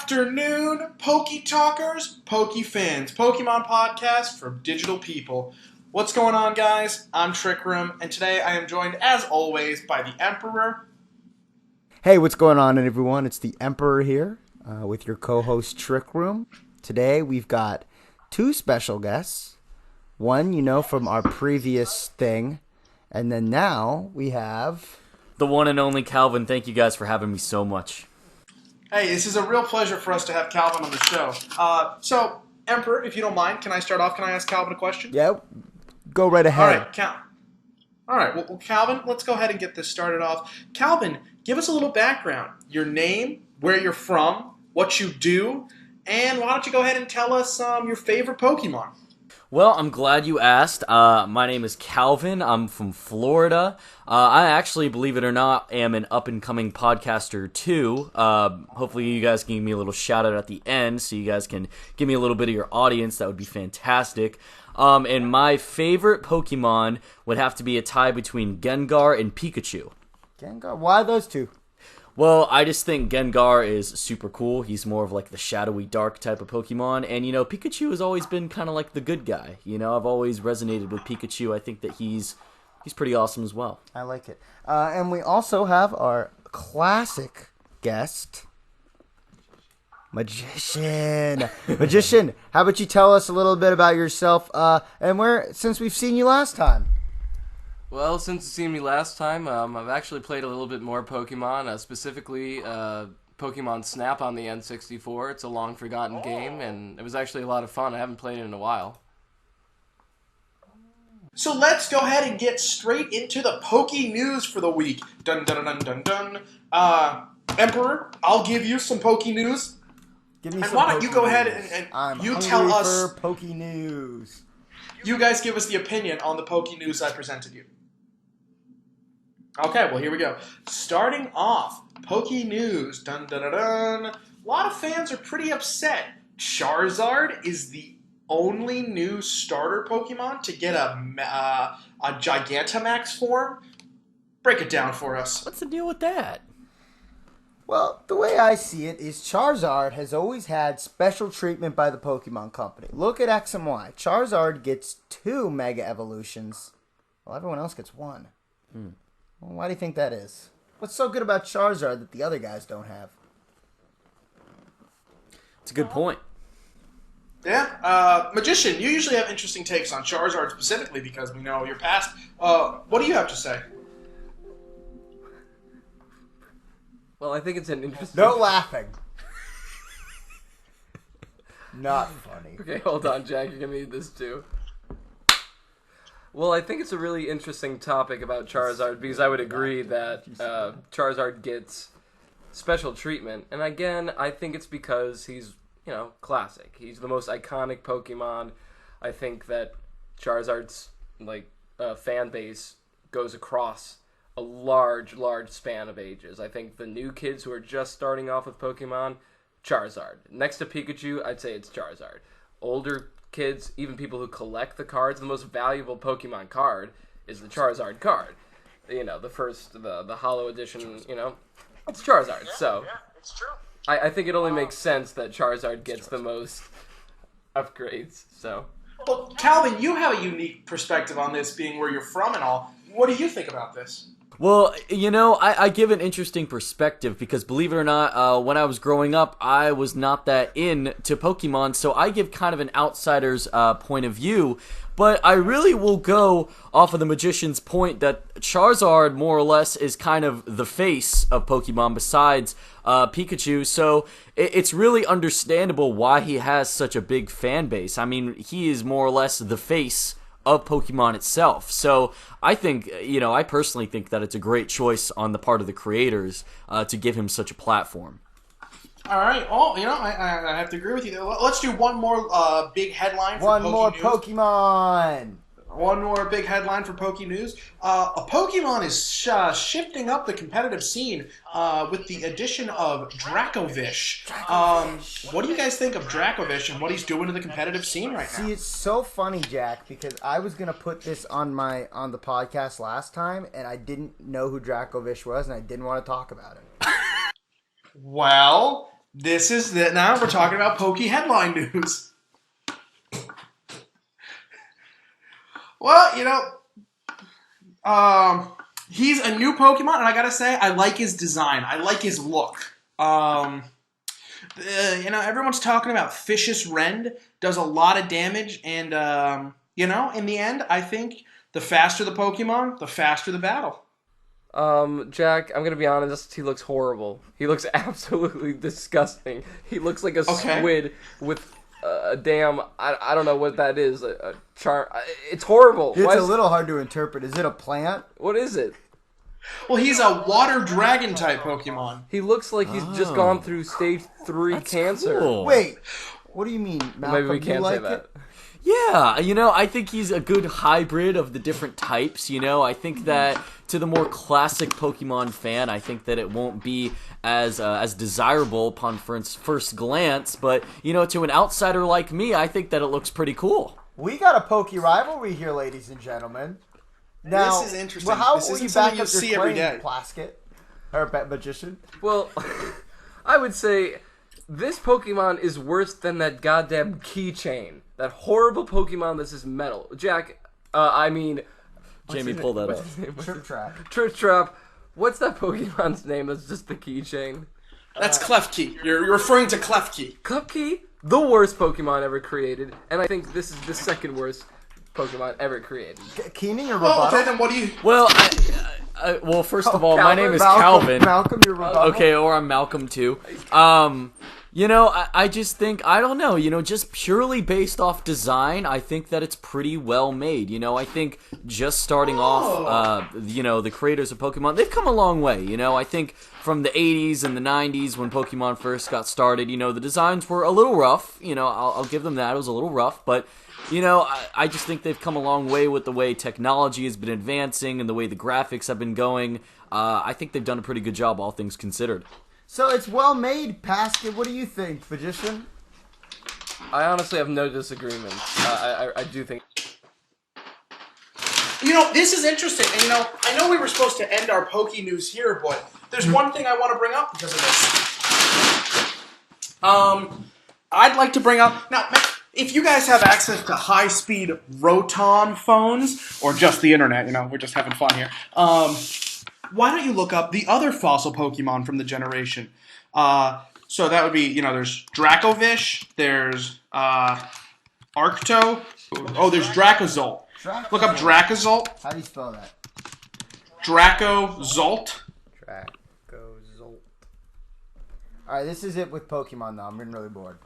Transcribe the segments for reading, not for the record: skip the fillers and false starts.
afternoon, Poke Talkers, Poke fans, Pokemon podcast for digital people. What's going on, guys? I'm Trick Room, and today I am joined, as always, by the Emperor. Hey, what's going on, everyone? It's the Emperor here with your co-host Trick Room. Today we've got two special guests. One, you know, from our previous thing, and then now we have the one and only Calvin. Thank you guys for having me so much. Hey, this is a real pleasure for us to have Calvin on the show. So, Emperor, if you don't mind, can I start off? Can I ask Calvin a question? Yeah, go right ahead. All right, well, Calvin, let's go ahead and get this started off. Calvin, give us a little background. Your name, where you're from, what you do, and why don't you go ahead and tell us your favorite Pokemon? Well, I'm glad you asked. My name is Calvin. I'm from Florida. I actually, believe it or not, am an up-and-coming podcaster, too. Hopefully you guys can give me a little shout-out at the end so you guys can give me a little bit of your audience. That would be fantastic. And my favorite Pokemon would have to be a tie between Gengar and Pikachu. Gengar? Why those two? Well, I just think Gengar is super cool. He's more of like the shadowy, dark type of Pokemon. And, you know, Pikachu has always been kind of like the good guy. You know, I've always resonated with Pikachu. I think that he's pretty awesome as well. I like it. And we also have our classic guest, Magician. Magician, how about you tell us a little bit about yourself and where, since we've seen you last time? Well, since you've seen me last time, I've actually played a little bit more Pokemon, specifically Pokemon Snap on the N64. It's a long-forgotten game, and it was actually a lot of fun. I haven't played it in a while. So let's go ahead and get straight into the Poke News for the week. Dun dun dun dun dun. Emperor, I'll give you some Poke News. Give me and some why don't Poke you go ahead News. and you tell us for Poke News. You guys give us the opinion on the Poke News I presented you. Okay, well, here we go. Starting off, Poke News. Dun, dun, dun, dun. A lot of fans are pretty upset. Charizard is the only new starter Pokemon to get a Gigantamax form. Break it down for us. What's the deal with that? Well, the way I see it is Charizard has always had special treatment by the Pokemon Company. Look at X and Y. Charizard gets 2 Mega Evolutions, while everyone else gets 1. Well, why do you think that is? What's so good about Charizard that the other guys don't have? It's a good point. Yeah. Magician, you usually have interesting takes on Charizard specifically because we know your past. What do you have to say? Well, I think it's an interesting... No laughing. Not funny. Okay, hold on, Jack. You're going to need this, too. Well, I think it's a really interesting topic about Charizard because I would agree that Charizard gets special treatment. And again, I think it's because he's, you know, classic. He's the most iconic Pokemon. I think that Charizard's, fan base goes across a large span of ages. I think the new kids who are just starting off with Pokemon, Charizard. Next to Pikachu, I'd say it's Charizard. Older kids, even people who collect the cards, the most valuable Pokemon card is the Charizard card. You know, the first, the Holo Edition, you know, it's Charizard. So, it's true. I think it only makes sense that Charizard gets the most upgrades, so. Well, Calvin, you have a unique perspective on this, being where you're from and all. What do you think about this? Well, you know, I give an interesting perspective because, believe it or not, when I was growing up, I was not that into Pokemon, so I give kind of an outsider's point of view. But I really will go off of the Magician's point that Charizard, more or less, is kind of the face of Pokemon besides Pikachu, so it's really understandable why he has such a big fan base. I mean, he is more or less the face of Pokemon itself. So I think, you know, I personally think that it's a great choice on the part of the creators to give him such a platform. All right. Oh, you know, I have to agree with you. Let's do one more big headline for One Poke more News. Pokemon. One more big headline for Poke News. A Pokemon is shifting up the competitive scene with the addition of Dracovish. What do you guys think of Dracovish and what he's doing to the competitive scene right now? See, it's so funny, Jack, because I was gonna put this on the podcast last time, and I didn't know who Dracovish was, and I didn't want to talk about him. Well, This is the now we're talking about Poke headline news. Well, he's a new Pokemon, and I gotta say, I like his design. I like his look. Everyone's talking about Fishious Rend does a lot of damage, and in the end, I think the faster the Pokemon, the faster the battle. Jack, I'm gonna be honest, he looks horrible. He looks absolutely disgusting. He looks like a squid with a damn, I don't know what that is, a charm. It's horrible. It's a little hard to interpret. Is it a plant? What is it? Well, he's a water dragon type Pokemon. He looks like he's just gone through stage 3 cancer. Cool. Wait, what do you mean, Malcolm? Maybe we can't say that. Yeah, I think he's a good hybrid of the different types, I think that to the more classic Pokemon fan, I think that it won't be as desirable upon first glance, but, to an outsider like me, I think that it looks pretty cool. We got a Poke rivalry here, ladies and gentlemen. Now, this is interesting. Well, how this will you isn't back something up you'll your see every claim, day. Plasket? Or Magician? Well, I would say this Pokemon is worse than that goddamn keychain. That horrible Pokemon that is metal. Jack, Jamie, pull that up. Trip Trap. Trip Trap. What's that Pokemon's name that's just the keychain? That's Klefki. You're referring to Klefki. Klefki? The worst Pokemon ever created, and I think this is the second worst Pokemon ever created. Keening or Well, rebuttal? okay, then what do you... Well, first of all, my name is Calvin. Calvin. Malcolm, your rebuttal? Okay, or I'm Malcolm too. I just think, I don't know, just purely based off design, I think that it's pretty well made. I think just starting off, the creators of Pokemon, they've come a long way. I think from the 80s and the 90s when Pokemon first got started, the designs were a little rough. I'll give them that. It was a little rough, but... I just think they've come a long way with the way technology has been advancing and the way the graphics have been going. I think they've done a pretty good job, all things considered. So it's well made, Pascal. What do you think, Magician? I honestly have no disagreements. I do think... This is interesting. And, I know we were supposed to end our Poke news here, but there's one thing I want to bring up because of this. I'd like to bring up... Now, if you guys have access to high-speed Rotom phones, or just the internet, we're just having fun here, why don't you look up the other fossil Pokemon from the generation? So that would be, there's Dracovish, there's Arcto, there's Dracozolt. Look up Dracozolt. How do you spell that? Dracozolt. Dracozolt. Alright, this is it with Pokemon, though. I'm getting really bored.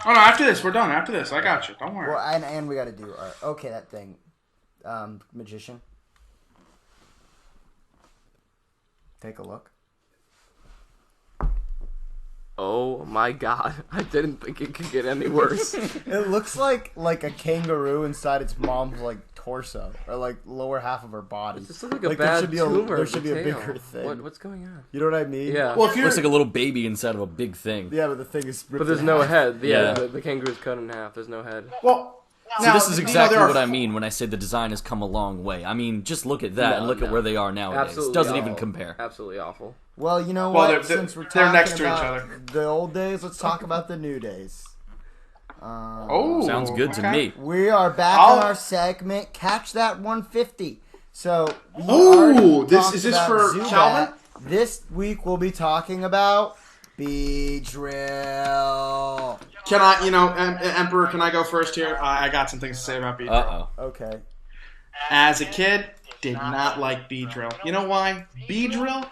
Oh, no, after this, we're done. After this, I got you. Don't worry. Well, and we gotta do... okay, that thing. Magician. Take a look. Oh my god. I didn't think it could get any worse. It looks like a kangaroo inside its mom's, torso. Or, lower half of her body. This looks like a bad tumor. There should be a bigger thing. What's going on? You know what I mean? Yeah. Well, if It looks like a little baby inside of a big thing. Yeah, but the thing is... But there's no head. Yeah. The kangaroo's cut in half. There's no head. Well... So this is exactly what I mean when I say the design has come a long way. I mean, just look at that and look at where they are nowadays. Absolutely Doesn't awful. even compare. Absolutely awful. Well, you know Well, what? Since we're talking they're next to each about other. the old days, let's talk about the new days. Sounds good to me. We are back on our segment, Catch That 150. So, we already talked is this about for Zubat. Calvin? This week we'll be talking about Beedrill. Can I, Emperor, can I go first here? I got some things to say about Beedrill. Uh-oh. Okay. As a kid, did not like Beedrill. You know why? Beedrill,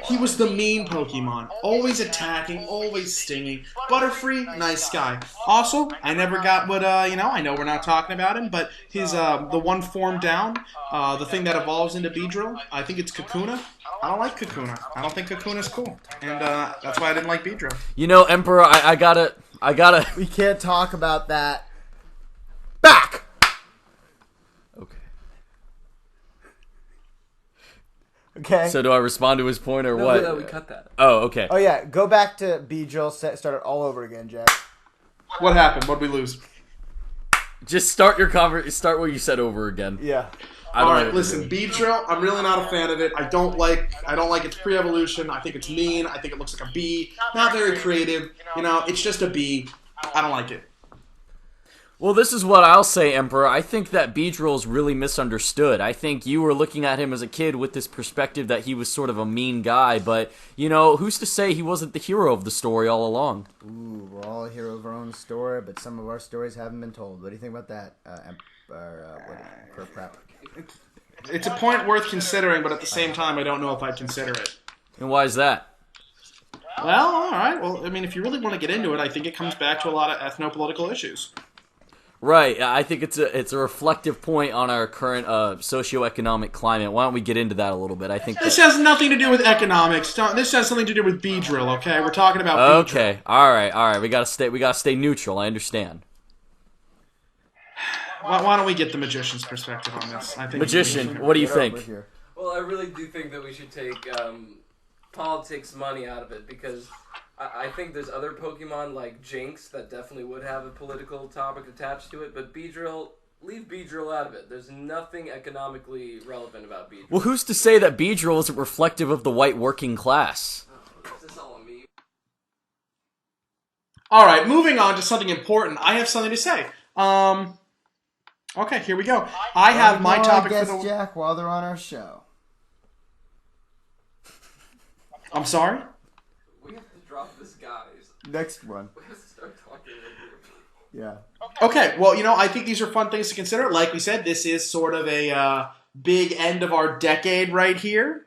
he was the mean Pokemon. Always attacking, always stinging. Butterfree, nice guy. Also, I never got what, I know we're not talking about him, but his, the one form down, the thing that evolves into Beedrill, I think it's Kakuna. I don't like Kakuna. I don't think Kakuna's cool. And, that's why I didn't like Beedrill. Emperor, I gotta... We can't talk about that. Back! Okay. Okay. So do I respond to his point or No, what? no, we cut that. Oh, okay. Oh, yeah. Go back to Beedrill. Start it all over again, Jack. What happened? What'd we lose? Just start your start what you said over again. Yeah. All right, listen, Beedrill, I'm really not a fan of it. I don't like its pre-evolution. I think it's mean. I think it looks like a bee. Not very creative. It's just a bee. I don't like it. Well, this is what I'll say, Emperor. I think that Beedrill is really misunderstood. I think you were looking at him as a kid with this perspective that he was sort of a mean guy, but, who's to say he wasn't the hero of the story all along? Ooh, we're all a hero of our own story, but some of our stories haven't been told. What do you think about that, Prep? It's a point worth considering, but at the same time, I don't know if I'd consider it. And why is that? Well, all right. Well, I mean, if you really want to get into it, I think it comes back to a lot of ethno-political issues. Right. I think it's a reflective point on our current socioeconomic climate. Why don't we get into that a little bit? I think this has nothing to do with economics. This has something to do with Beedrill. Okay, we're talking about Beedrill. Okay. All right. We gotta stay neutral. I understand. Why don't we get the magician's perspective on this? I think Magician, what do you think? Well, I really do think that we should take politics money out of it, because I think there's other Pokemon like Jinx that definitely would have a political topic attached to it, but Beedrill, leave Beedrill out of it. There's nothing economically relevant about Beedrill. Well, who's to say that Beedrill isn't reflective of the white working class? Is this all on me? All right, moving on to something important. I have something to say. Okay, here we go. I have my topic for the... Jack, while they're on our show. I'm sorry? We have to drop this, guys. Next one. We have to start talking like Yeah. Okay, well, I think these are fun things to consider. Like we said, this is sort of a big end of our decade right here,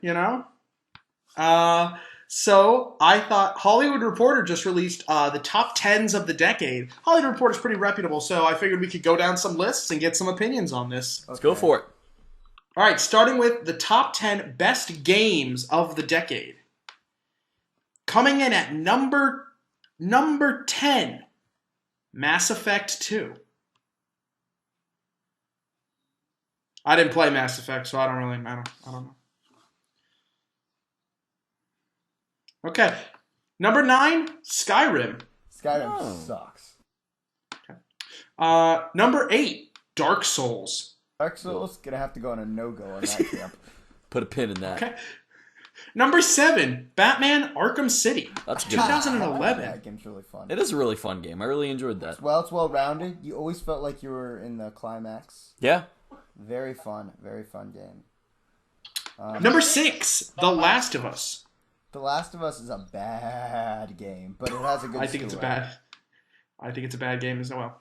So I thought Hollywood Reporter just released the top 10s of the decade. Hollywood Reporter's pretty reputable, so I figured we could go down some lists and get some opinions on this. Let's go for it. All right, starting with the top 10 best games of the decade. Coming in at number 10, Mass Effect 2. I didn't play Mass Effect, so I don't know. Okay. Number 9, Skyrim. Skyrim sucks. Okay. Number 8, Dark Souls. Dark Souls gonna have to go on a no-go on that camp. Put a pin in that. Okay. Number 7, Batman Arkham City. That's good. 2011. That game's really fun. It is a really fun game. I really enjoyed that. Well, it's well-rounded. You always felt like you were in the climax. Yeah. Very fun game. Number 6, The Last of Us. The Last of Us is a bad game, but it has a good I think it's story. I think it's a bad game as well.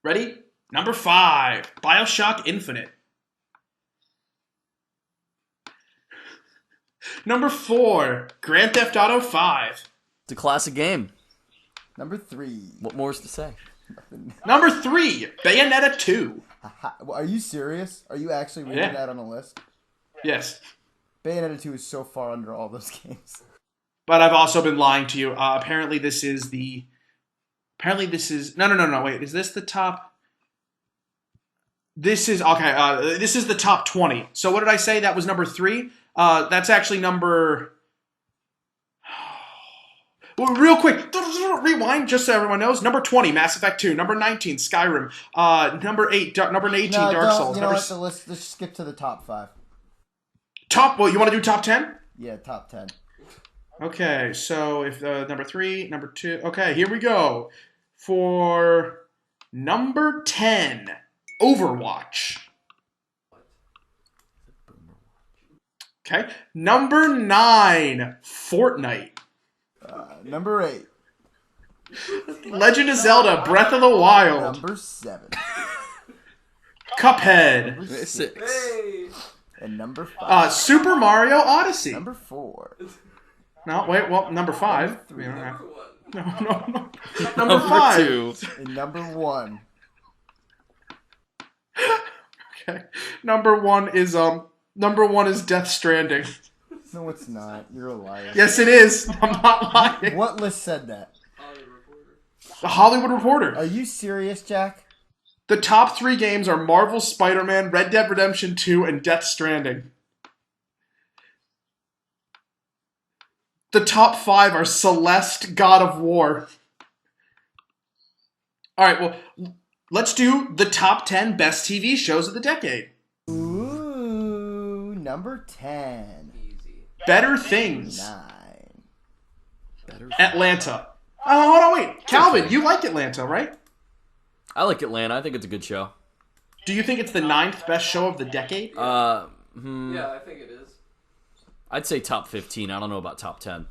Ready? Number 5, BioShock Infinite. Number 4, Grand Theft Auto 5. It's a classic game. Number 3. What more is to say? Number 3, Bayonetta 2. Are you serious? Are you actually reading that on a list? Yes. Bayonetta 2 is so far under all those games. But I've also been lying to you. Apparently this is... No, wait. Is this the top... This is... Okay, this is the top 20. So what did I say? That was number 3? That's actually number... Well, real quick, rewind just so everyone knows. Number 20, Mass Effect 2. Number 19, Skyrim. Number 18, Dark Souls. You know what? So let's skip to the top 5. You want to do top 10? Yeah, top 10. Okay, so if number 3, number 2. Okay, here we go. For number 10, Overwatch. Okay, number 9, Fortnite. Number 8. Legend of Zelda, Breath of the Wild. Number 7. Cuphead. Number 6. Hey! And number 5. Super Mario Odyssey. Number 4. No, wait, well, number 5. Number 1. No. Number 5. 2. And number 1. Okay. Number 1 is Death Stranding. No, it's not. You're a liar. Yes, it is. I'm not lying. What list said that? The Hollywood Reporter. Are you serious, Jack? The top 3 games are Marvel Spider-Man, Red Dead Redemption 2, and Death Stranding. The top 5 are Celeste, God of War. Alright, well, Let's do the top 10 best TV shows of the decade. Ooh, number 10. Easy. Better Things. 9. Atlanta. Oh, hold on, wait. Calvin, you like Atlanta, right? I like Atlanta. I think it's a good show. Do you think it's the 9th best show of the decade? Yeah, I think it is. I'd say top 15. I don't know about top 10.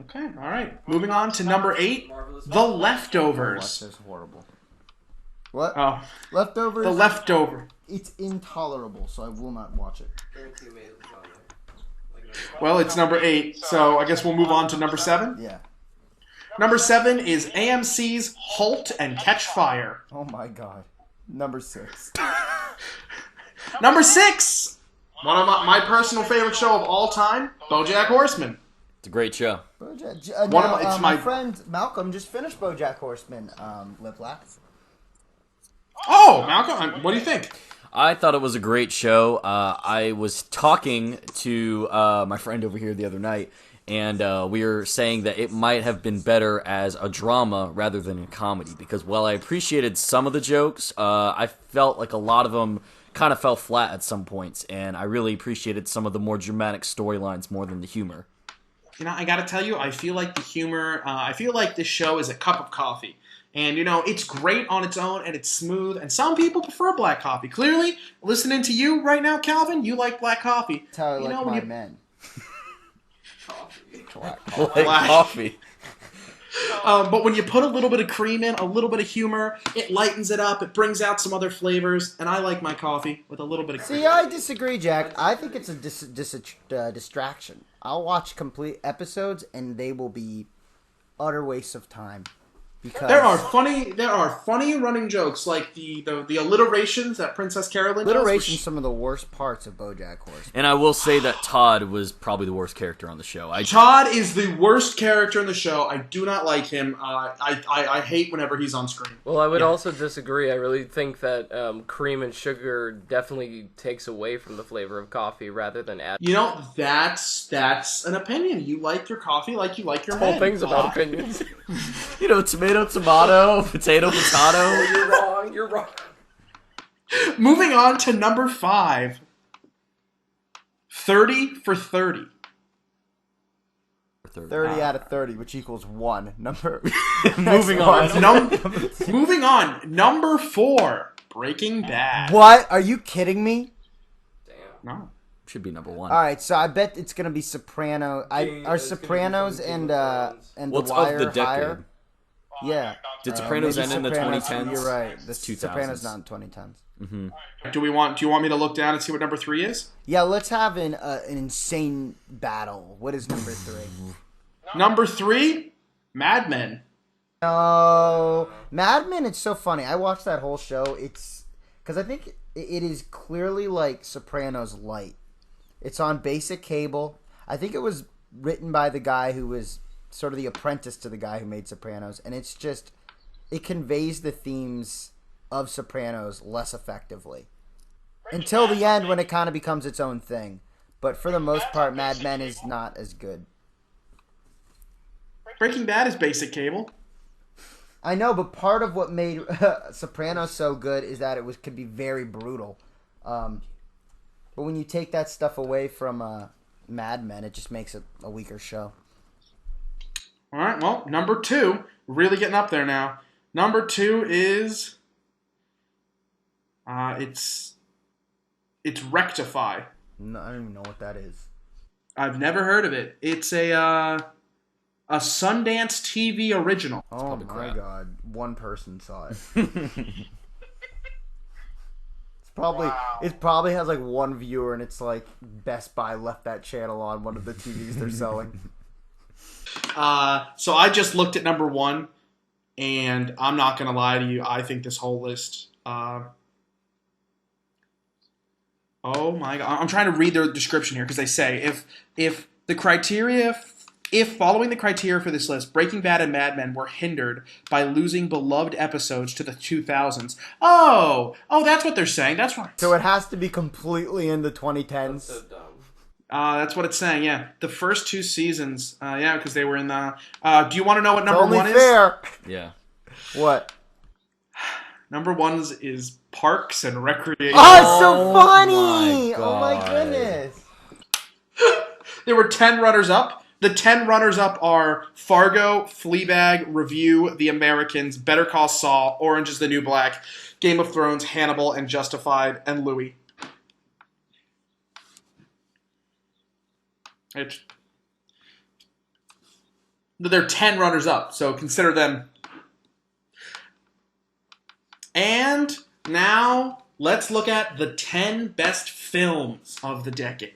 Okay, all right. Moving on to number 8, Marvelous The Watch Leftovers. this horrible. What? Oh, Leftovers? The Leftover. It's intolerable, so I will not watch it. Well, it's number 8, so I guess we'll move on to number 7. Yeah. Number 7 is AMC's Halt and Catch Fire. Oh my god. Number 6. Number 6, one of my personal favorite show of all time, BoJack Horseman. It's a great show. BoJack. One of my friend Malcolm just finished BoJack Horseman. Lip laugh. Oh, Malcolm, what do you think? I thought it was a great show. I was talking to my friend over here the other night, and we were saying that it might have been better as a drama rather than a comedy, because while I appreciated some of the jokes, I felt like a lot of them kind of fell flat at some points, and I really appreciated some of the more dramatic storylines more than the humor. You know, I gotta tell you, I feel like the humor, I feel like this show is a cup of coffee. And, you know, it's great on its own, and it's smooth, and some people prefer black coffee. Clearly, listening to you right now, Calvin, you like black coffee. That's how I You like know, my when you- men. Like coffee. But when you put a little bit of cream in, a little bit of humor, it lightens it up, it brings out some other flavors, and I like my coffee with a little bit of cream. See, I disagree, Jack. I think it's a distraction. I'll watch complete episodes, and they will be utter waste of time. Because There are funny running jokes, like the alliterations that Princess Carolyn does. alliteration is some of the worst parts of BoJack Horseman. And I will say that Todd was probably the worst character on the show. Todd is the worst character in the show. I do not like him. I hate whenever he's on screen. Well, I would also disagree. I really think that cream and sugar definitely takes away from the flavor of coffee rather than add. You know, that's an opinion. You like your coffee like you like your Whole men. thing's about opinions. You know, tomato, potato. You're wrong. Moving on to number 5. 30 for 30. 30 out of 30, which equals 1. Number. Moving on. Moving on. Number 4. Breaking Bad. What? Are you kidding me? Damn. No. Should be number 1. All right, so I bet it's gonna be Soprano. Are it's gonna be Sopranos something and Game What's The of Wire the decade? higher? Yeah. Did Sopranos Maybe end in the Sopranos, 2010s? You're right. The 2000s. Sopranos not in 2010s. Do you want me to look down and see what number 3 is? Yeah, let's have an insane battle. What is number 3? Number 3, Mad Men. No, Mad Men. It's so funny. I watched that whole show. It's because I think it is clearly like Sopranos light. It's on basic cable. I think it was written by the guy who was sort of the apprentice to the guy who made Sopranos, and it's just it conveys the themes of Sopranos less effectively until the end when it kind of becomes its own thing. But for the most part, Mad Men is not as good. Breaking Bad is basic cable. I know, but part of what made Sopranos so good is that it could be very brutal. But when you take that stuff away from Mad Men, it just makes it a weaker show. All right, well, number 2, really getting up there now. Number 2 is it's Rectify. No, I don't even know what that is. I've never heard of it. It's a Sundance TV original. Oh probably my crap. god, one person saw it. It probably has like one viewer, and it's like Best Buy left that channel on one of the TVs they're selling. So I just looked at number 1, and I'm not going to lie to you. I think this whole list... oh my god. I'm trying to read their description here, because they say, if following the criteria for this list, Breaking Bad and Mad Men were hindered by losing beloved episodes to the 2000s. Oh, that's what they're saying. That's right. So it has to be completely in the 2010s. That's so dumb. That's what it's saying, yeah. The first 2 seasons, yeah, because they were in the... do you want to know what number Only 1 is? fair. Yeah. What? Number 1 is Parks and Recreation. Oh, it's so funny! my Oh my God. goodness. There were 10 runners-up. The 10 runners-up are Fargo, Fleabag, Review, The Americans, Better Call Saul, Orange is the New Black, Game of Thrones, Hannibal, and Justified, and Louis. They're 10 runners-up, so consider them. And now, let's look at the 10 best films of the decade.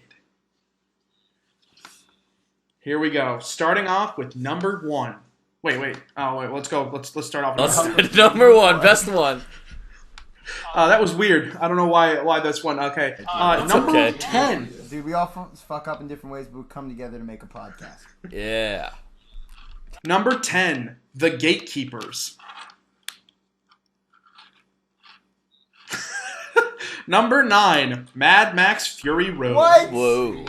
Here we go. Starting off with number 1. Wait. Oh, wait. Let's go. Let's start off with Number 1, best one. that was weird. I don't know why this one. Okay. Number okay. 10. Dude, we all fuck up in different ways, but we come together to make a podcast. Yeah. Number 10. The Gatekeepers. Number 9. Mad Max Fury Road. What? Whoa.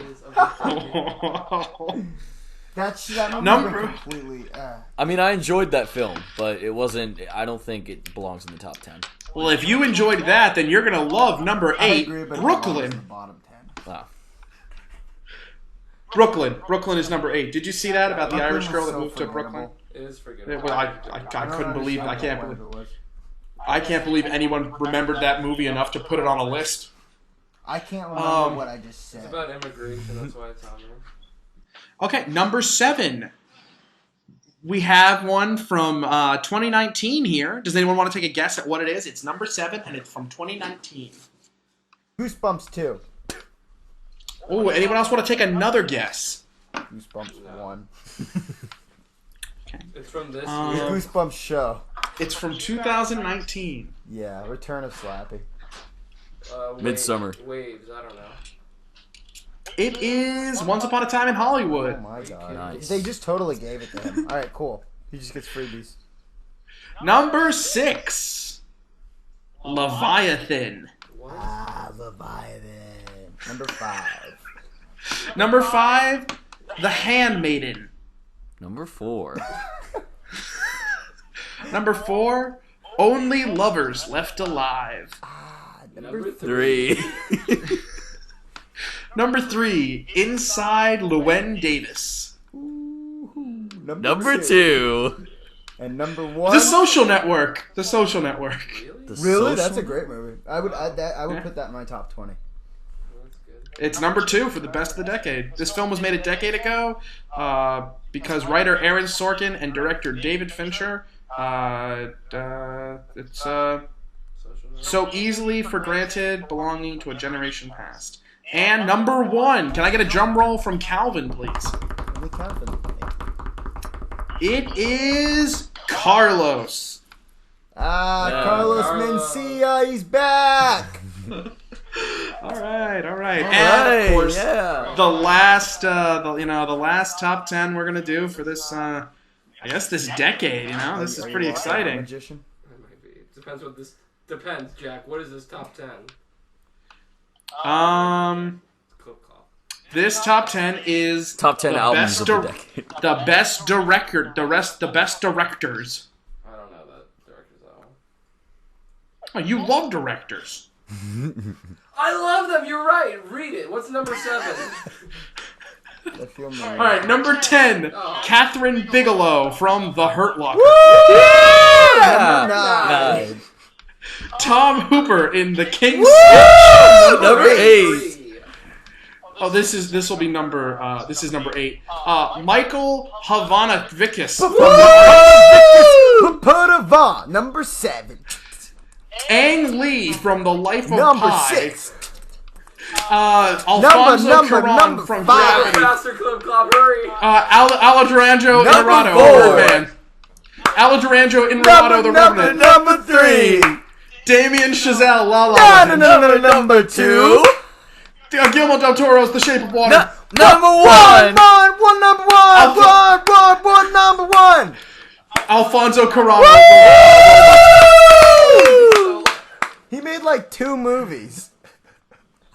That Number- completely. I mean, I enjoyed that film, but it wasn't. I don't think it belongs in the top 10. Well, if you enjoyed that, then you're going to love number 8, I agree, but it belongs in the Brooklyn. bottom 10. Wow. Brooklyn is number 8. Did you see that about the Brooklyn Irish girl was that so moved to forgettable. Brooklyn? It is forgettable. Well, I don't couldn't believe. I understand can't what believe. it was. I can't believe anyone remembered that movie enough to put it on a list. I can't remember what I just said. It's about immigration, that's why it's on there. Okay, number 7. We have one from 2019 here. Does anyone want to take a guess at what it is? It's number 7, and it's from 2019. Goosebumps 2. Oh, anyone else want to take another guess? Goosebumps 1. It's from this Um, year. Goosebumps show. It's from 2019. Yeah, Return of Slappy. Midsummer. Waves, I don't know. It is Once Upon a Time in Hollywood. Oh my god. Nice. They just totally gave it to him. Alright, cool. He just gets freebies. Number 6. Leviathan. What? Ah, Leviathan. Number 5. Number 5. The Handmaiden. Number 4. Number 4. Only Lovers Left Alive. Number 3. Number 3. Inside Llewyn Davis. Number 2. And number 1. The Social Network. The Social Network. Really? The Really? That's Social- a great movie. I would add that. I would put that in my top 20. That's good. It's number 2 for the best of the decade. This film was made a decade ago because writer Aaron Sorkin and director David Fincher. It's Social so easily for granted, belonging to a generation past. And number 1. Can I get a drum roll from Calvin, please? Only Calvin. It is Carlos. Ah, Yeah. Carlos Carlos. Mencia, he's back. All right. And Hey, of course, yeah. the last, the last top 10 we're gonna do for this, I guess this decade. This is pretty exciting. Magician. It might be. It depends what this... Depends, Jack. What is this top 10? Clip call. This top 10 is Top 10 the albums best of the decade. the best the best directors. I don't know that director's that one. Oh, you love directors. I love them. You're right. Read it. What's number 7? I feel me. All right, number 10, Catherine Bigelow from The Hurt Locker. Number 9. Nine. Tom Hooper in The King's Number 8. Oh, this will be number. This is number 8. Michael Havanavikis. Papodava, number 7. Ang Lee from The Life of Number Pi. 6. Alfonso Number Cuarón from 5. Gravity. Faster, Clip Clop. Hurry. Alejandro Number Inarritu, 4. Rubberman. Alejandro Inarritu, the Revenant. Number 3. Damien Chazelle, La La Land. Number 2. Guillermo del Toro's The Shape of Water. Number 1. Number 1. Alfonso Cuarón. He made like 2 movies.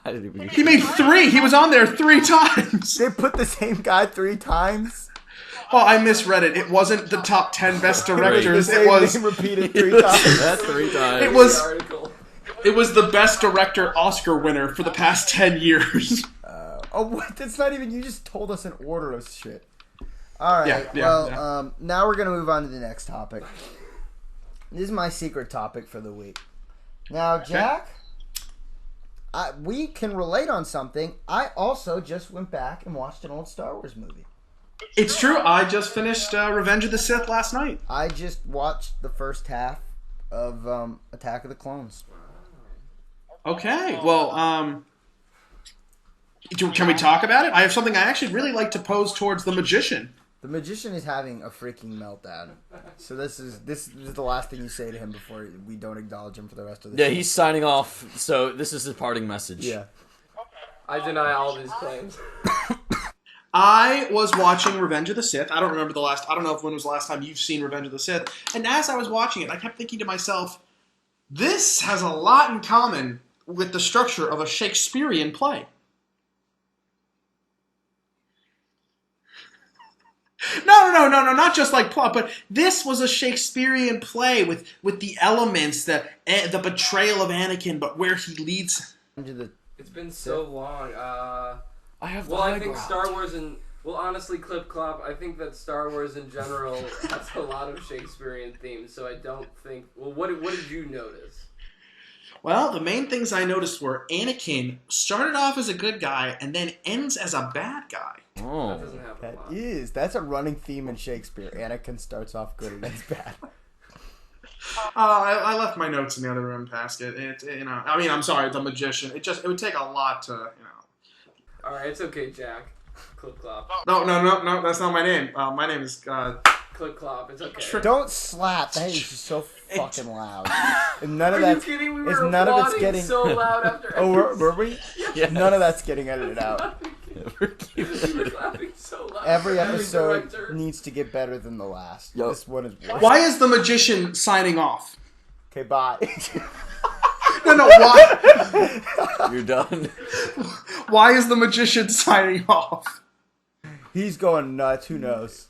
I didn't even. He made 3. He was on there 3 times. They put the same guy 3 times. Oh, I misread it. It wasn't the top 10 best directors. The It was. same name repeated 3 times. That's 3 times. It was. Article. It was the best director Oscar winner for the past 10 years. Oh, what? That's not even. You just told us an order of shit. All right. Yeah. Now we're gonna move on to the next topic. This is my secret topic for the week. Now, Jack, we can relate on something. I also just went back and watched an old Star Wars movie. It's true. I just finished Revenge of the Sith last night. I just watched the first half of Attack of the Clones. Okay. Well, can we talk about it? I have something I actually really like to pose towards the magician. The magician is having a freaking meltdown. So this is the last thing you say to him before we don't acknowledge him for the rest of the show. Yeah, he's signing off, so this is his parting message. Yeah. I deny all these claims. I was watching Revenge of the Sith. I don't know when was the last time you've seen Revenge of the Sith. And as I was watching it, I kept thinking to myself, this has a lot in common with the structure of a Shakespearean play. No, not just like plot, but this was a Shakespearean play with the elements, the betrayal of Anakin, but where he leads. It's been so long. I have Well, I think Star Wars honestly, Clip Clop, I think that Star Wars in general has a lot of Shakespearean themes, so I don't think... Well, what did you notice? Well, the main things I noticed were Anakin started off as a good guy and then ends as a bad guy. Oh. That doesn't happen a lot. That's a running theme in Shakespeare. Anakin starts off good and ends bad. I left my notes in the other room, Pasket. I'm sorry, the magician. It would take a lot to, Alright, it's okay, Jack. Clip Clop. No, that's not my name. My name is, Clip Clop, it's okay. Don't slap. That is just so fucking loud. And none of Are you that's... kidding? We is were none of it's applauding getting... so loud after Oh, were we? Yes. None of that's getting edited out. We were clapping so loud. Every episode director. needs to get better than the last. Yup. This one is worse. Why is the magician signing off? Okay, bye. No, why? You're done. Why is the magician signing off? He's going nuts. Who knows?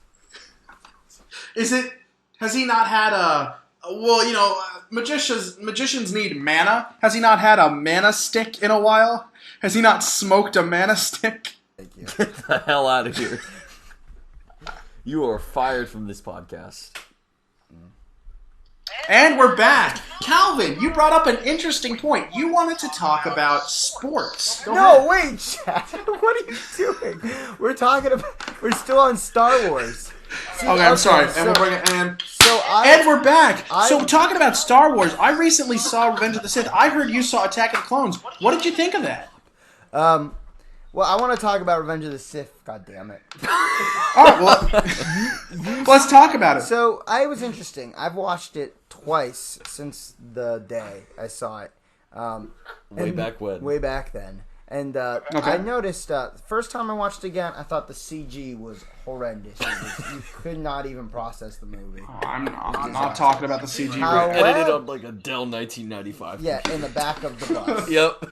Has he not had magicians need mana. Has he not had a mana stick in a while? Has he not smoked a mana stick? Thank you. Get the hell out of here. You are fired from this podcast. And we're back. Calvin, you brought up an interesting point. You wanted to talk about sports. Go ahead. Wait, Chad. What are you doing? We're still on Star Wars. See, Okay, I'm sorry. so- And we'll bring it in. So And we're back. I- So talking about Star Wars, I recently saw Revenge of the Sith. I heard you saw Attack of the Clones. What did you think of that? Well, I want to talk about Revenge of the Sith. God damn it. All right, well, let's talk about it. So, it was interesting. I've watched it twice since the day I saw it. Way back when. Way back then. And I noticed, first time I watched it again, I thought the CG was horrendous. You could not even process the movie. I'm not talking about the CG. How- Edited on like a Dell 1995. Yeah, in the back of the bus. Yep.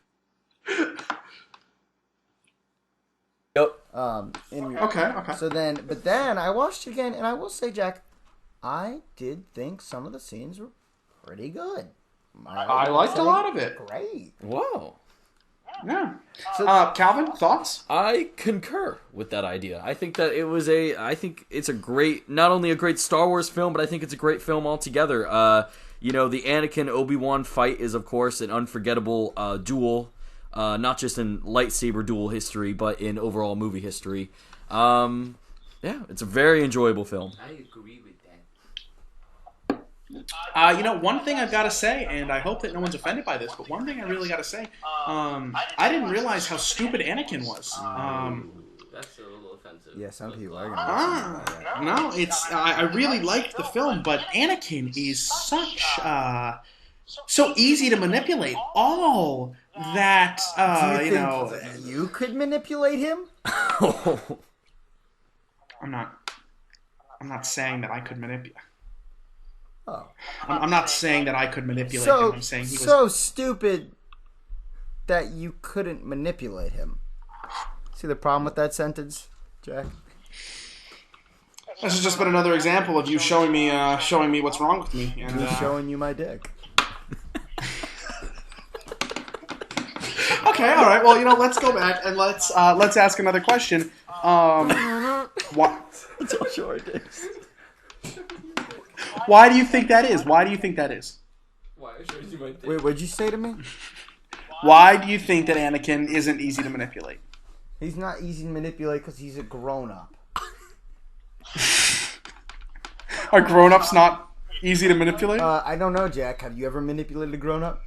Yep. Okay. So but then I watched it again, and I will say, Jack, I did think some of the scenes were pretty good. I liked a lot of it. Great. Whoa. Yeah. So- Calvin, thoughts? I concur with that idea. I think that I think it's a great, not only a great Star Wars film, but I think it's a great film altogether. The Anakin Obi-Wan fight is, of course, an unforgettable duel, not just in lightsaber duel history, but in overall movie history. Yeah, it's a very enjoyable film. I agree with that. One thing I've got to say, and I hope that no one's offended by this, but one thing I really got to say, I didn't realize how stupid Anakin was. That's a little offensive. Yeah, some people are going to No, I really liked the film, but Anakin is so easy to manipulate. All that, Do you think you could manipulate him? I'm not saying that I could manipulate. Oh. I'm not saying that I could manipulate him. I'm saying he was so stupid that you couldn't manipulate him. See the problem with that sentence, Jack? This has just been another example of you showing me what's wrong with me. And, Me showing you my dick. Okay, all right. Well, let's go back and let's ask another question. Why? Why do you think that is? Why do you think that is? Why I showed you my dick. Wait, what'd you say to me? Why do you think that Anakin isn't easy to manipulate? He's not easy to manipulate because he's a grown-up. Are grown-ups not easy to manipulate? I don't know, Jack. Have you ever manipulated a grown-up?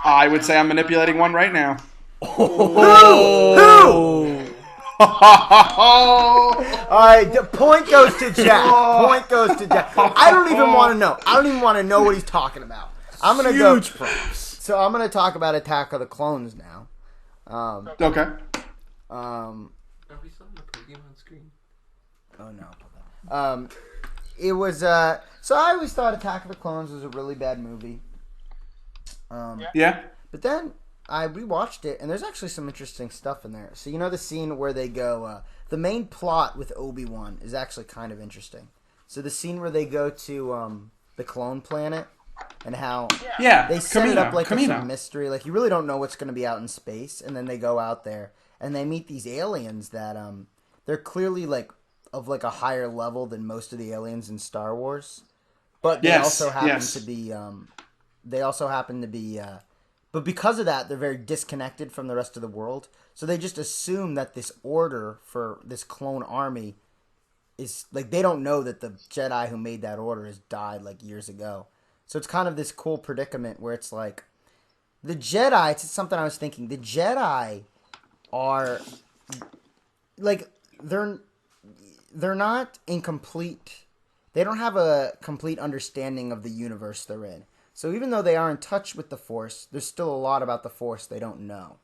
I would say I'm manipulating one right now. Who? All right, the point goes to Jack. Point goes to Jack. I don't even want to know. I don't even want to know what he's talking about. I'm gonna go. Huge props. So I'm gonna talk about Attack of the Clones now. Okay. Are we still on the Pokemon screen? Oh no. It was so I always thought Attack of the Clones was a really bad movie. Yeah. But then I rewatched it, and there's actually some interesting stuff in there. So you know the scene where they go, the main plot with Obi-Wan is actually kind of interesting. So the scene where they go to the clone planet, and how they set it up like it's a mystery. Like you really don't know what's going to be out in space, and then they go out there and they meet these aliens that they're clearly like of like a higher level than most of the aliens in Star Wars, but they also happen to be but because of that, they're very disconnected from the rest of the world. So they just assume that this order for this clone army is like they don't know that the Jedi who made that order has died like years ago. So it's kind of this cool predicament where it's like the Jedi. It's something I was thinking. The Jedi are like they're not incomplete. They don't have a complete understanding of the universe they're in. So even though they are in touch with the Force, there's still a lot about the Force they don't know.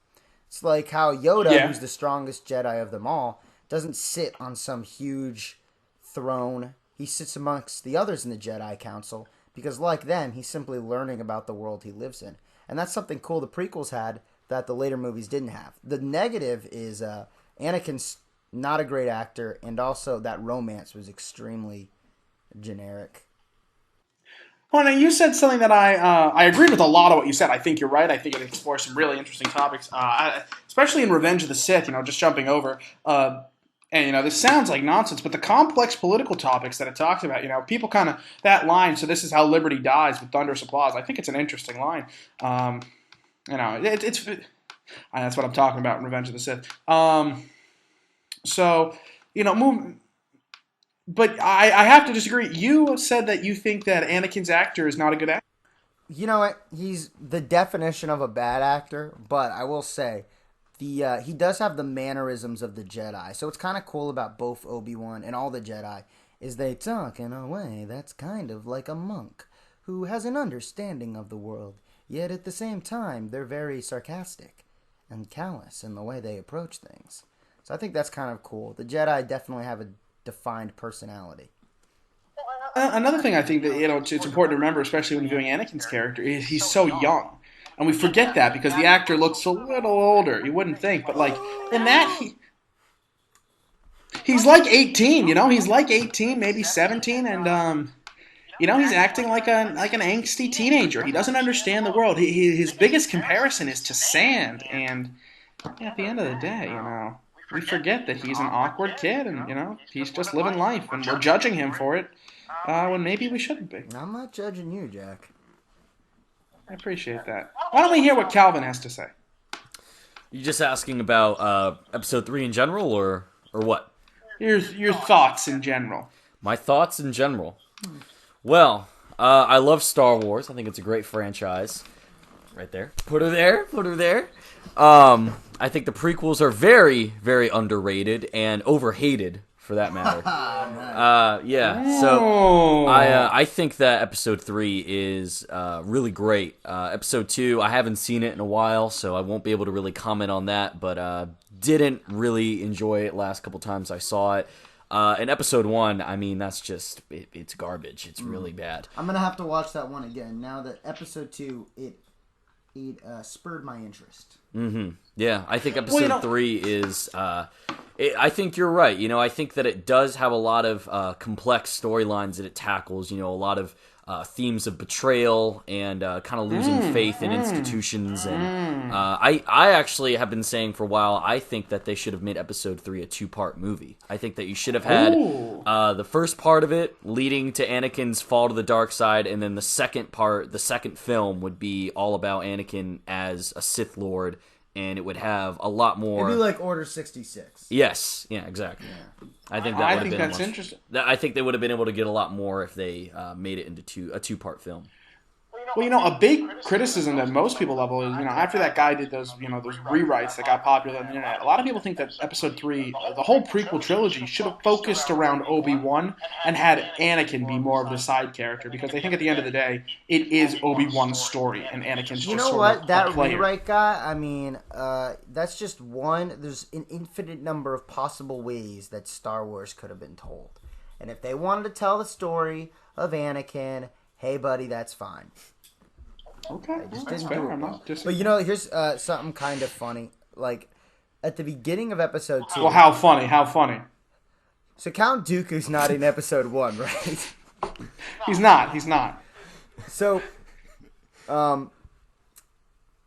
It's like how Yoda, who's the strongest Jedi of them all, doesn't sit on some huge throne. He sits amongst the others in the Jedi Council because, like them, he's simply learning about the world he lives in. And that's something cool the prequels had that the later movies didn't have. The negative is Anakin's not a great actor, and also that romance was extremely generic. Well, now you said something that I agreed with a lot of what you said. I think you're right. I think it explores some really interesting topics, especially in Revenge of the Sith. Just jumping over, and this sounds like nonsense, but the complex political topics that it talks about. People kind of that line. So this is how liberty dies with thunderous applause. I think it's an interesting line. It's that's what I'm talking about in Revenge of the Sith. But I have to disagree. You said that you think that Anakin's actor is not a good actor. You know what? He's the definition of a bad actor, but I will say he does have the mannerisms of the Jedi. So it's kind of cool about both Obi-Wan and all the Jedi is they talk in a way that's kind of like a monk who has an understanding of the world, yet at the same time they're very sarcastic and callous in the way they approach things. So I think that's kind of cool. The Jedi definitely have a defined personality. Another thing I think that it's important to remember, especially when viewing Anakin's character, is he's so young, and we forget that because the actor looks a little older. You wouldn't think, but like in that he's like 18. He's like 18, maybe 17, and he's acting like an angsty teenager. He doesn't understand the world. His biggest comparison is to sand, and at the end of the day, we forget that he's an awkward kid, and he's just living life, and we're judging him for it when maybe we shouldn't be. I'm not judging you, Jack. I appreciate that. Why don't we hear what Calvin has to say? You just asking about episode 3 in general, or what? Your thoughts in general. My thoughts in general. Well, I love Star Wars. I think it's a great franchise. Right there. Put her there. Put her there. I think the prequels are very, very underrated and overhated, for that matter. So I think that episode 3 is really great. Episode 2, I haven't seen it in a while, so I won't be able to really comment on that, but didn't really enjoy it last couple times I saw it. And episode 1, I mean, that's just, it's garbage. It's really bad. I'm going to have to watch that one again. Now that episode 2, spurred my interest. Mm-hmm. Yeah, I think episode 3 is... I think you're right. I think that it does have a lot of complex storylines that it tackles. A lot of themes of betrayal and kind of losing faith in institutions. And I actually have been saying for a while, I think that they should have made episode 3 a 2-part movie. I think that you should have had the first part of it leading to Anakin's fall to the dark side, and then the second part, the second film, would be all about Anakin as a Sith Lord. And it would have a lot more. It'd be like Order 66. Yes, yeah, exactly. Yeah. I think that would have been. That's interesting. I think they would have been able to get a lot more if they made it into a 2-part film. Well, a big criticism that most people level is, after that guy did those rewrites that got popular on the internet, a lot of people think that episode 3, the whole prequel trilogy, should have focused around Obi-Wan and had Anakin be more of the side character, because they think at the end of the day, it is Obi-Wan's story, and Anakin's just sort of that a player. rewrite guy, I mean, that's just one. There's an infinite number of possible ways that Star Wars could have been told. And if they wanted to tell the story of Anakin, hey, buddy, that's fine. Okay, that's didn't fair. do it I'm well. not disagreeing. But here's something kind of funny. Like, at the beginning of episode 2... Well, how funny, how funny. So Count Dooku's not in episode 1, right? He's not. So,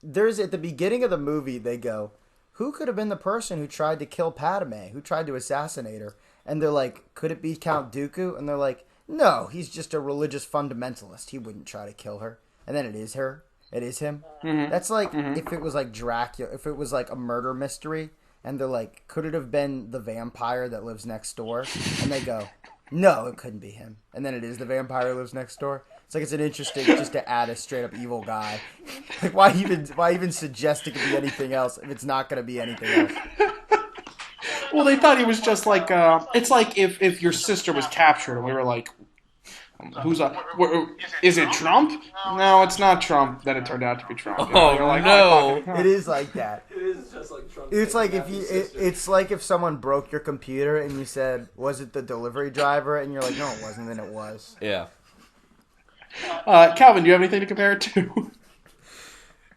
there's, at the beginning of the movie, they go, who could have been the person who tried to kill Padme, who tried to assassinate her? And they're like, could it be Count Dooku? And they're like, no, he's just a religious fundamentalist. He wouldn't try to kill her. And then it is her. It is him. Mm-hmm. That's like if it was like Dracula, if it was like a murder mystery, and they're like, could it have been the vampire that lives next door? And they go, no, it couldn't be him. And then it is the vampire who lives next door. It's like, it's an interesting just to add a straight up evil guy. Like, why even suggest it could be anything else if it's not going to be anything else? Well, they thought he was just like it's like if your sister was captured and we were like, is it Trump? No, it's not Trump. Then it turned out to be Trump. You're like, no. It is like that. It is just like Trump. It's like it's like if someone broke your computer and you said, was it the delivery driver? And you're like, no, it wasn't. Then it was. Yeah. Calvin, do you have anything to compare it to?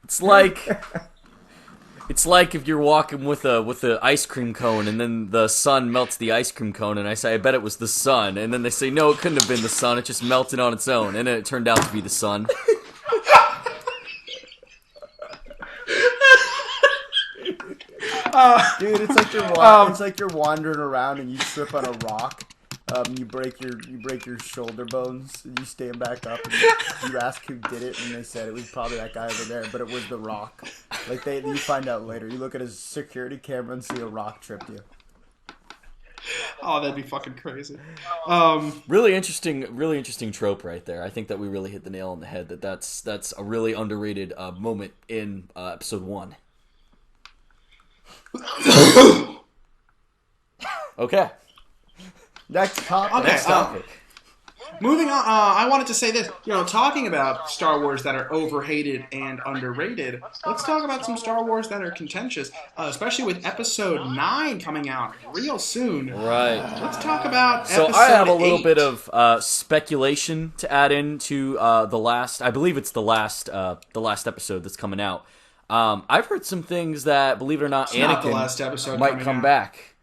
It's like if you're walking with a ice cream cone and then the sun melts the ice cream cone, and I say, I bet it was the sun, and then they say, no, it couldn't have been the sun, it just melted on its own, and then it turned out to be the sun. Dude, it's like you're wandering around and you trip on a rock. You break your shoulder bones, and you stand back up, and you ask who did it, and they said it was probably that guy over there, but it was the rock. Like, you find out later. You look at his security camera and see a rock tripped you. Oh, that'd be fucking crazy. Really interesting trope right there. I think that we really hit the nail on the head. That's a really underrated moment in episode 1. Okay. Next topic. Okay, Next topic. Moving on, I wanted to say this. Talking about Star Wars that are overhated and underrated, let's talk about some Star Wars that are contentious, especially with Episode 9 coming out real soon. Right. Let's talk about So Episode I have a little 8. bit of speculation to add into the last. I believe it's the last episode that's coming out. I've heard some things that, believe it or not, It's not the Anakin last episode might coming come out. back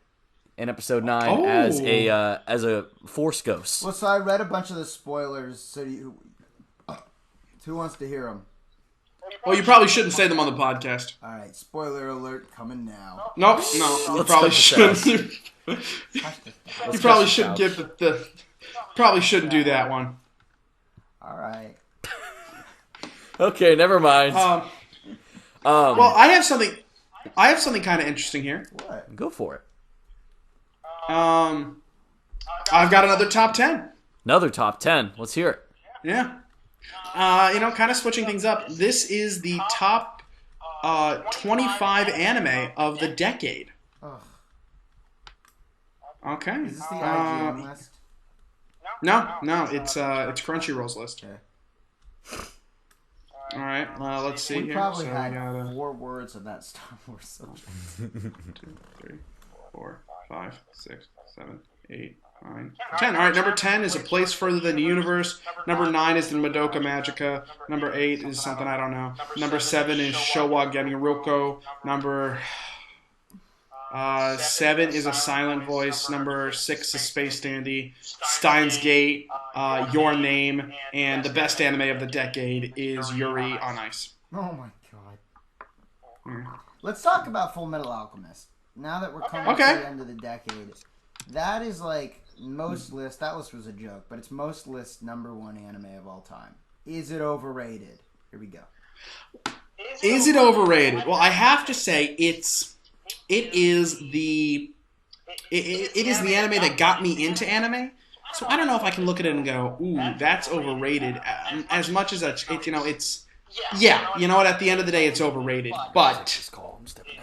in Episode 9 as a Force ghost. Well, so I read a bunch of the spoilers. So who wants to hear them? Well, you probably shouldn't say them on the podcast. All right, spoiler alert coming now. Nope, no, you Let's probably cut this shouldn't. You probably cut shouldn't this give the probably shouldn't do that one. All right. Okay, never mind. Well, I have something kind of interesting here. What? Go for it. I've got another top 10. Another top 10. Let's hear it. Yeah. Kind of switching things up. This is the top 25 anime of the decade. Ugh. Okay. Is this the IGN list? No, it's Crunchyroll's list. Okay. All right. Let's see We here. probably So had we got 4 words of that Star Wars subject. 2, 3, 4, 5, 6, 7, 8, 9, 10. All right, number 10 is A Place Further Than the Universe. Number 9 is the Madoka Magica. Number 8 is something I don't know. Number 7 is Showa Genryoko. Number 7 is A Silent Voice. Number 6 is Space Dandy. Steins Gate, Your Name, and the best anime of the decade is Yuri on Ice. Oh my god. Let's talk about Full Metal Alchemist. Now that we're coming to the end of the decade, that is like most list. That list was a joke, but it's most list #1 anime of all time. Is it overrated? Here we go. Is it overrated? Well, I have to say it is the anime that got me into anime. So I don't know if I can look at it and go, ooh, that's overrated. As much as it's yeah, you know what? At the end of the day, it's overrated, but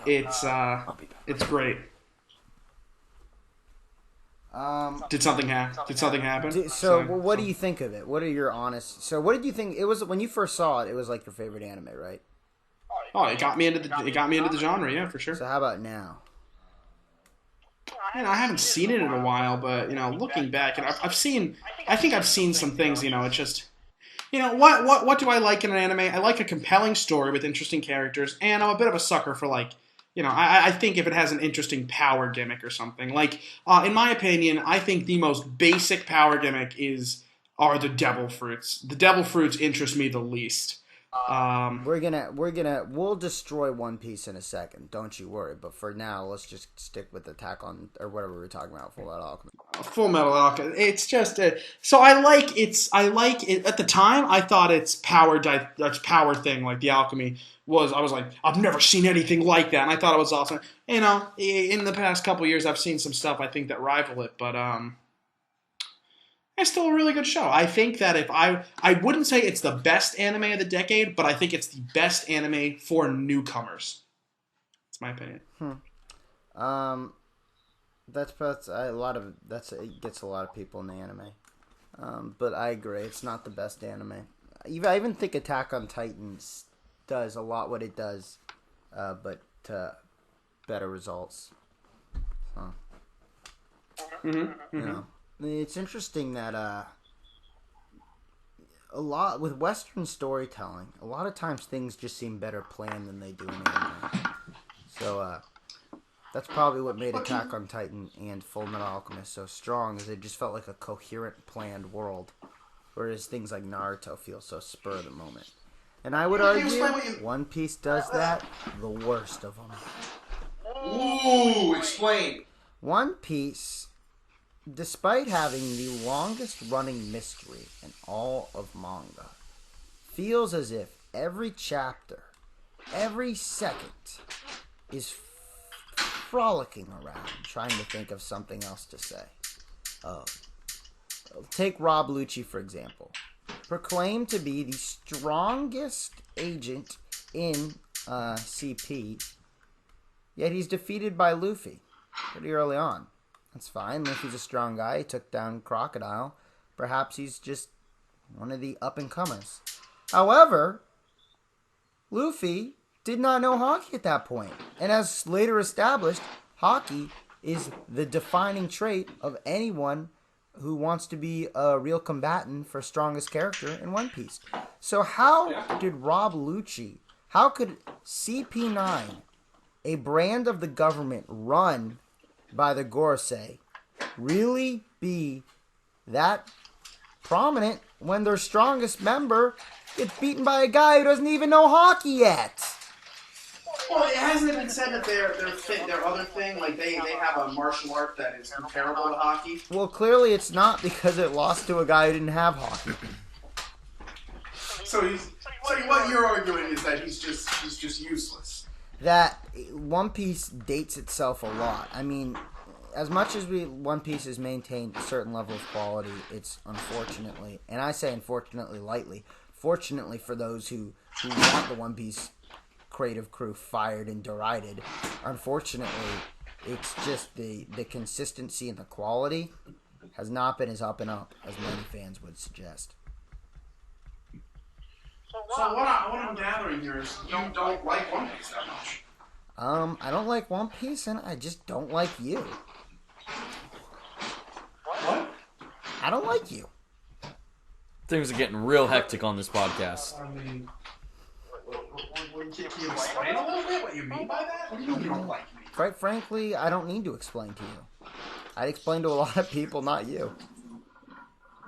it's great. Did something happen? So what do you think of it? What are your honest? So what did you think? It was when you first saw it. It was like your favorite anime, right? Oh, it got me into the genre, yeah, for sure. So how about now? I haven't seen it in a while, but looking back, and I think I've seen some things. It's just, what do I like in an anime? I like a compelling story with interesting characters, and I'm a bit of a sucker for I think if it has an interesting power gimmick or something. In my opinion, I think the most basic power gimmick are the devil fruits. The devil fruits interest me the least. We'll destroy One Piece in a second. Don't you worry. But for now, let's just stick with Attack on or whatever we were talking about. Full Metal Alchemist. Full Metal Alchemist. It's just so I like it at the time. I thought its power thing, like the alchemy, I was like, I've never seen anything like that, and I thought it was awesome. In the past couple years, I've seen some stuff I think that rival it, but it's still a really good show. I think that if I wouldn't say it's the best anime of the decade, but I think it's the best anime for newcomers. That's my opinion. It gets a lot of people in the anime. But I agree, it's not the best anime. I even think Attack on Titan does a lot what it does, but better results. It's interesting that a lot with Western storytelling, a lot of times things just seem better planned than they do in anime. So that's probably what made Attack on Titan and Full Metal Alchemist so strong, is it just felt like a coherent, planned world, whereas things like Naruto feel so spur of the moment. And I would argue One Piece does that the worst of them. Ooh, explain. One Piece, despite having the longest running mystery in all of manga, feels as if every chapter, every second, is frolicking around, trying to think of something else to say. Take Rob Lucci, for example. Proclaimed to be the strongest agent in CP, yet he's defeated by Luffy pretty early on. That's fine. Luffy's a strong guy. He took down Crocodile. Perhaps he's just one of the up-and-comers. However, Luffy did not know Haki at that point. And as later established, Haki is the defining trait of anyone who wants to be a real combatant for strongest character in One Piece. So how did Rob Lucci, how could CP9, a brand of the government run by the Gorosei, really be that prominent when their strongest member gets beaten by a guy who doesn't even know hockey yet? Well, it hasn't been said that their other thing, like they have a martial art that is comparable to hockey. Well, clearly it's not, because it lost to a guy who didn't have hockey. So what you're arguing is that he's just useless. That One Piece dates itself a lot. I mean, as much as One Piece has maintained a certain level of quality, it's unfortunately, and I say unfortunately lightly, fortunately for those who want the One Piece creative crew fired and derided, unfortunately, it's just the consistency and the quality has not been as up and up as many fans would suggest. So what I'm gathering here is you don't like One Piece that much. I don't like One Piece, and I just don't like you. What? I don't like you. Things are getting real hectic on this podcast. I mean, can you explain a little bit what you mean by that? What do you mean you don't like me? Quite frankly, I don't need to explain to you. I'd explain to a lot of people, not you.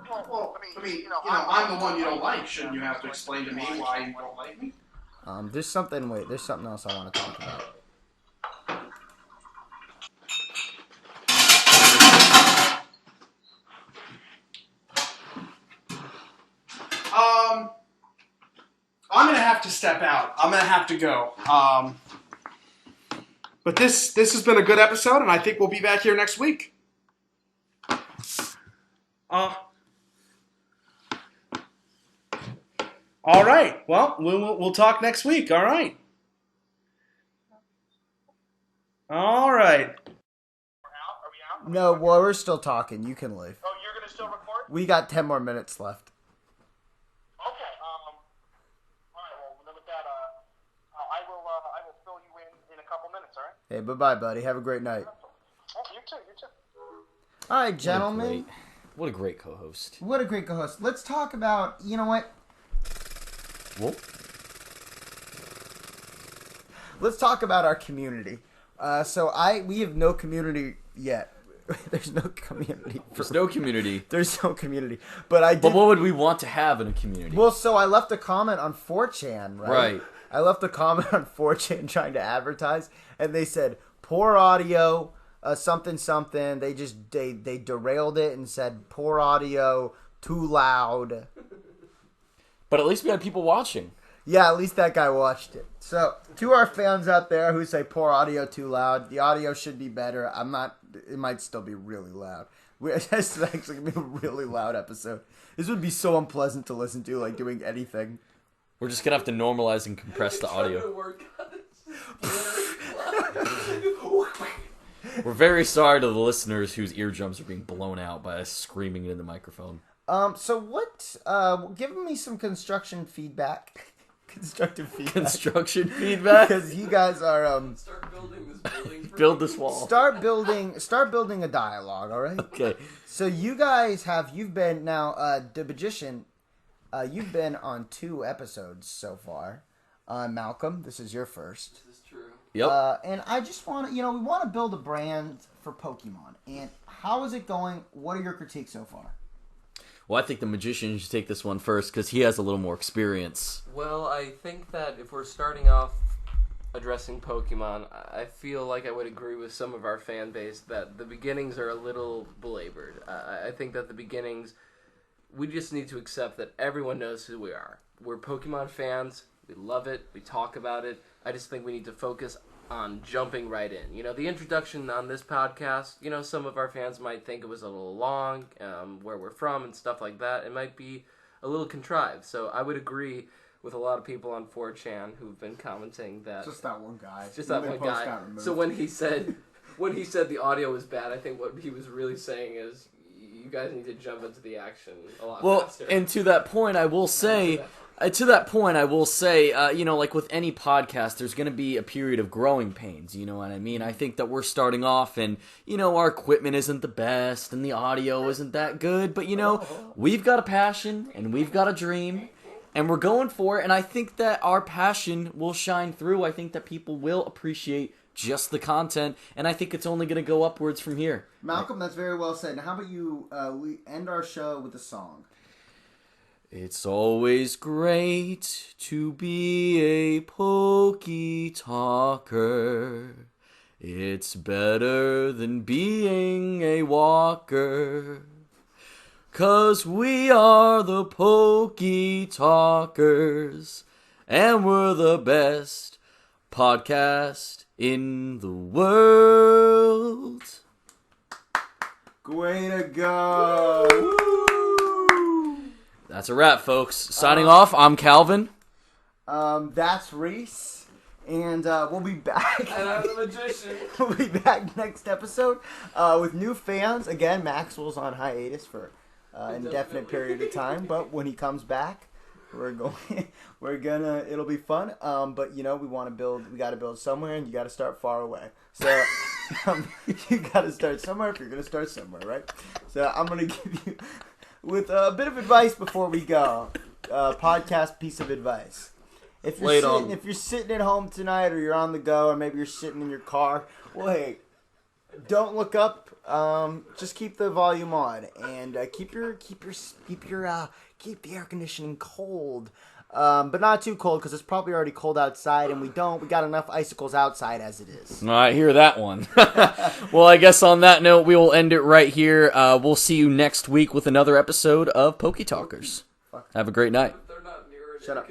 Well, I mean, I'm the one you don't like. Shouldn't you have to explain to me why you don't like me? There's something else I want to talk about. I'm gonna have to step out. I'm gonna have to go. But this has been a good episode, and I think we'll be back here next week. All right. Well, we'll talk next week. All right. All right. Are we out? No, well, we're still talking. You can leave. Oh, you're gonna still record? We got 10 more minutes left. Okay. All right. Well, then with that, I will fill you in a couple minutes. All right. Hey, bye-bye, buddy. Have a great night. Oh, you too. You too. All right, gentlemen. What a great co-host. What a great co-host. Let's talk about, you know what? Whoa. Let's talk about our community. We have no community yet. There's no community. There's no community. There's no community. But what would we want to have in a community? Well, so I left a comment on 4chan, right? Right. I left a comment on 4chan trying to advertise, and they said, poor audio, something. They derailed it and said, poor audio, too loud. But at least we had people watching. Yeah, at least that guy watched it. So, to our fans out there who say poor audio, too loud, the audio should be better. It might still be really loud. This is actually going to be a really loud episode. This would be so unpleasant to listen to, like doing anything. We're just going to have to normalize and compress the audio. We're very sorry to the listeners whose eardrums are being blown out by us screaming into the microphone. So what, give me some construction feedback. Construction feedback. Construction feedback? Because you guys are, Start building this building. Build this wall. Start building a dialogue, alright? Okay. So you guys you've been, now, The Magician, you've been on 2 episodes so far. Malcolm, this is your first. This is true. Yep. And I just want to, we want to build a brand for Pokemon. And how is it going? What are your critiques so far? Well, I think the Magician should take this one first because he has a little more experience. Well, I think that if we're starting off addressing Pokemon, I feel like I would agree with some of our fan base that the beginnings are a little belabored. I think that the beginnings, we just need to accept that everyone knows who we are. We're Pokemon fans. We love it. We talk about it. I just think we need to focus on jumping right in. The introduction on this podcast, some of our fans might think it was a little long, where we're from and stuff like that. It might be a little contrived. So I would agree with a lot of people on 4chan who've been commenting that... Just that one guy. Just that one guy. So when he said the audio was bad, I think what he was really saying is you guys need to jump into the action a lot faster. And to that point, I will say... like with any podcast, there's going to be a period of growing pains, you know what I mean? I think that we're starting off and, our equipment isn't the best and the audio isn't that good, but, we've got a passion and we've got a dream and we're going for it, and I think that our passion will shine through. I think that people will appreciate just the content, and I think it's only going to go upwards from here. Malcolm, that's very well said. Now, how about you we end our show with a song? It's always great to be a poke-talker. It's better than being a walker. 'Cause we are the poke-talkers, and we're the best podcast in the world. Way to go! Woo! That's a wrap, folks. Signing off, I'm Calvin. That's Reese. And we'll be back. And I'm the Magician. We'll be back next episode with new fans. Again, Maxwell's on hiatus for an indefinite period of time. But when he comes back, it'll be fun. But we got to build somewhere, and you got to start far away. So You gotta start somewhere if you're gonna start somewhere, right? So I'm gonna give you, with a bit of advice before we go, podcast piece of advice. If you're sitting at home tonight, or you're on the go, or maybe you're sitting in your car, well, hey, don't look up. Just keep the volume on, and keep the air conditioning cold. But not too cold, because it's probably already cold outside, and we got enough icicles outside as it is. I hear that one. Well, I guess on that note, we will end it right here. We'll see you next week with another episode of Poke Talkers. Have a great night. Shut up.